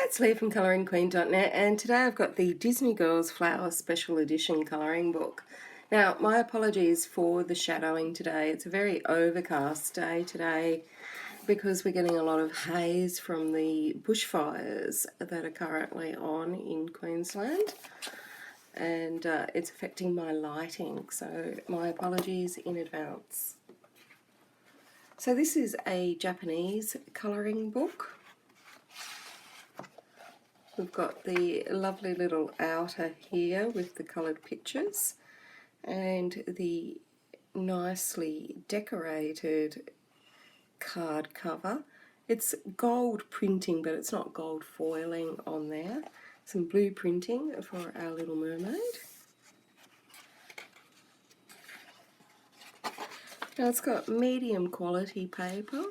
It's Lee from ColouringQueen.net, and today I've got the Disney Girls Flower Special Edition colouring book. Now, my apologies for the shadowing today. It's a very overcast day today because we're getting a lot of haze from the bushfires that are currently on in Queensland, and it's affecting my lighting, so my apologies in advance. So this is a Japanese colouring book. We've got the lovely little outer here with the coloured pictures and the nicely decorated card cover. It's gold printing, but it's not gold foiling on there. Some blue printing for our little mermaid. Now it's got medium quality paper.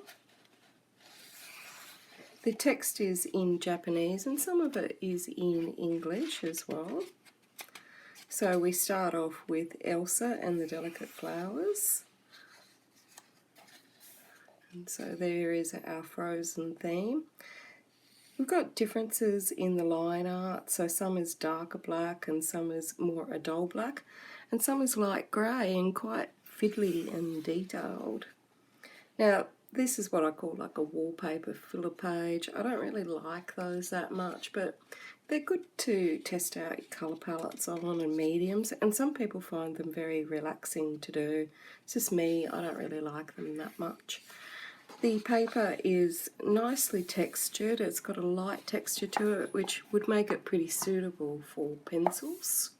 The text is in Japanese and some of it is in English as well. So we start off with Elsa and the Delicate Flowers. And so there is our Frozen theme. We've got differences in the line art, so some is darker black and some is more a dull black, and some is light grey and quite fiddly and detailed. Now, this is what I call like a wallpaper filler page. I don't really like those that much, but they're good to test out your colour palettes on and mediums, and some people find them very relaxing to do. It's just me, I don't really like them that much. The paper is nicely textured. It's got a light texture to it, which would make it pretty suitable for pencils.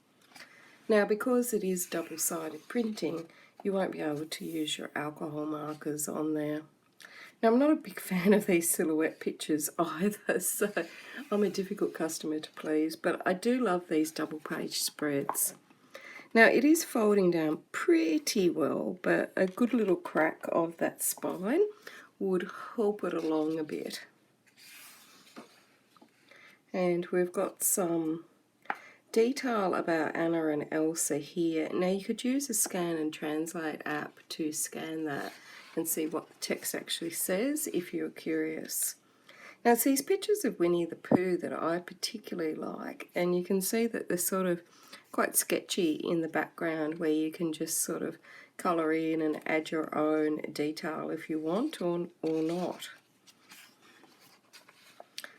Now, because it is double-sided printing, you won't be able to use your alcohol markers on there. Now, I'm not a big fan of these silhouette pictures either, so I'm a difficult customer to please, but I do love these double-page spreads. Now, it is folding down pretty well, but a good little crack of that spine would help it along a bit. And we've got some detail about Anna and Elsa here. Now, you could use a scan and translate app to scan that and see what the text actually says if you're curious. Now, it's these pictures of Winnie the Pooh that I particularly like, and you can see that they're sort of quite sketchy in the background where you can just sort of colour in and add your own detail if you want or not.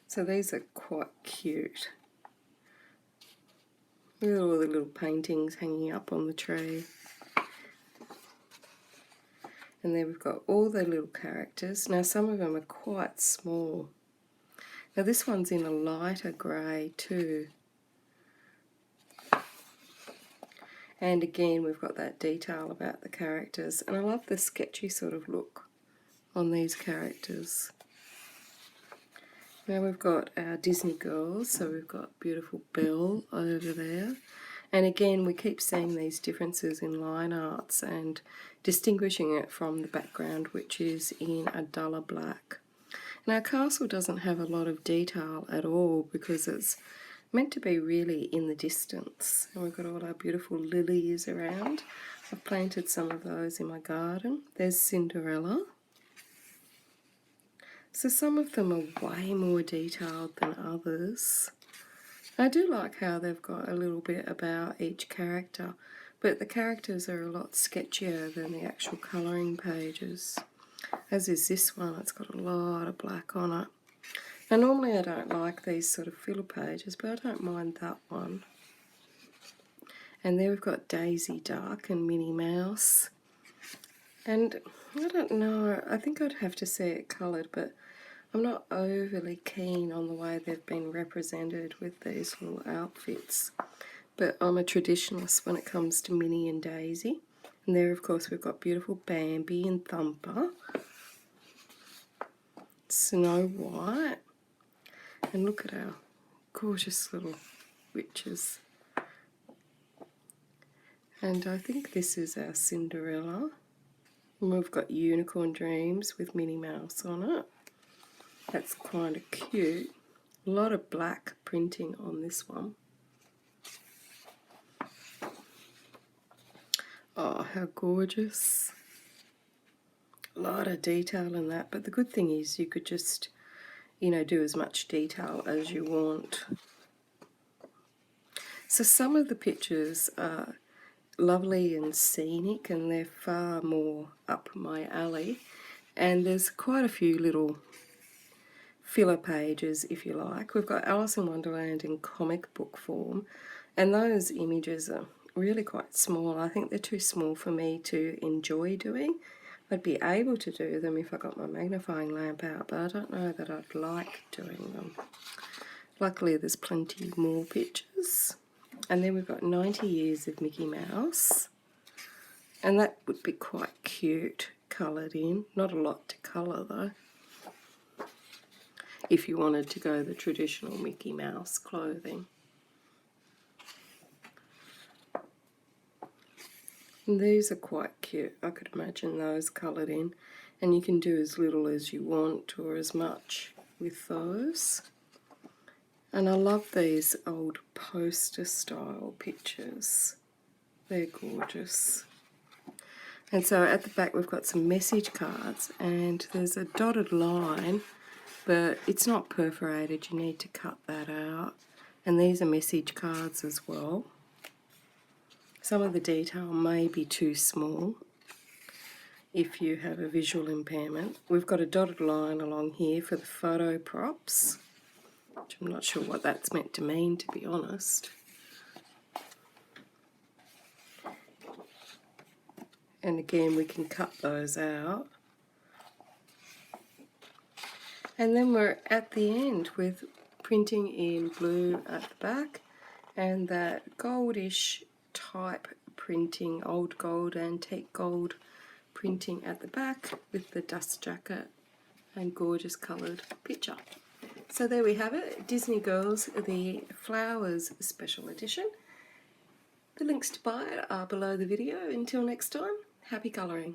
So these are quite cute. Look at all the little paintings hanging up on the tree. And then we've got all the little characters. Now some of them are quite small. Now this one's in a lighter grey too. And again we've got that detail about the characters. And I love the sketchy sort of look on these characters. Now we've got our Disney girls, so we've got beautiful Belle over there. And again, we keep seeing these differences in line arts and distinguishing it from the background, which is in a duller black. And our castle doesn't have a lot of detail at all because it's meant to be really in the distance. And we've got all our beautiful lilies around. I've planted some of those in my garden. There's Cinderella. So some of them are way more detailed than others. I do like how they've got a little bit about each character, but the characters are a lot sketchier than the actual colouring pages, as is this one. It's got a lot of black on it. Now normally I don't like these sort of filler pages, but I don't mind that one. And there we've got Daisy Duck and Minnie Mouse. And I don't know, I think I'd have to see it coloured, but I'm not overly keen on the way they've been represented with these little outfits. But I'm a traditionalist when it comes to Minnie and Daisy. And there, of course, we've got beautiful Bambi and Thumper. Snow White. And look at our gorgeous little witches. And I think this is our Cinderella. And we've got Unicorn Dreams with Minnie Mouse on it. That's kind of cute. A lot of black printing on this one. Oh, how gorgeous. A lot of detail in that, but the good thing is you could just you know, do as much detail as you want. So some of the pictures are lovely and scenic, and they're far more up my alley. And there's quite a few little filler pages, if you like. We've got Alice in Wonderland in comic book form, and those images are really quite small. I think they're too small for me to enjoy doing. I'd be able to do them if I got my magnifying lamp out, but I don't know that I'd like doing them. Luckily there's plenty more pictures. And then we've got 90 Years of Mickey Mouse, and that would be quite cute coloured in. Not a lot to colour though, if you wanted to go the traditional Mickey Mouse clothing. And these are quite cute. I could imagine those coloured in, and you can do as little as you want or as much with those. And I love these old poster style pictures. They're gorgeous. And so at the back we've got some message cards, and there's a dotted line, but it's not perforated. You need to cut that out. And these are message cards as well. Some of the detail may be too small if you have a visual impairment. We've got a dotted line along here for the photo props, which I'm not sure what that's meant to mean, to be honest. And again, we can cut those out. And then we're at the end with printing in blue at the back, and that goldish type printing, old gold, antique gold printing at the back with the dust jacket and gorgeous coloured picture. So there we have it, Disney Girls, the Flowers Special Edition. The links to buy it are below the video. Until next time, happy colouring.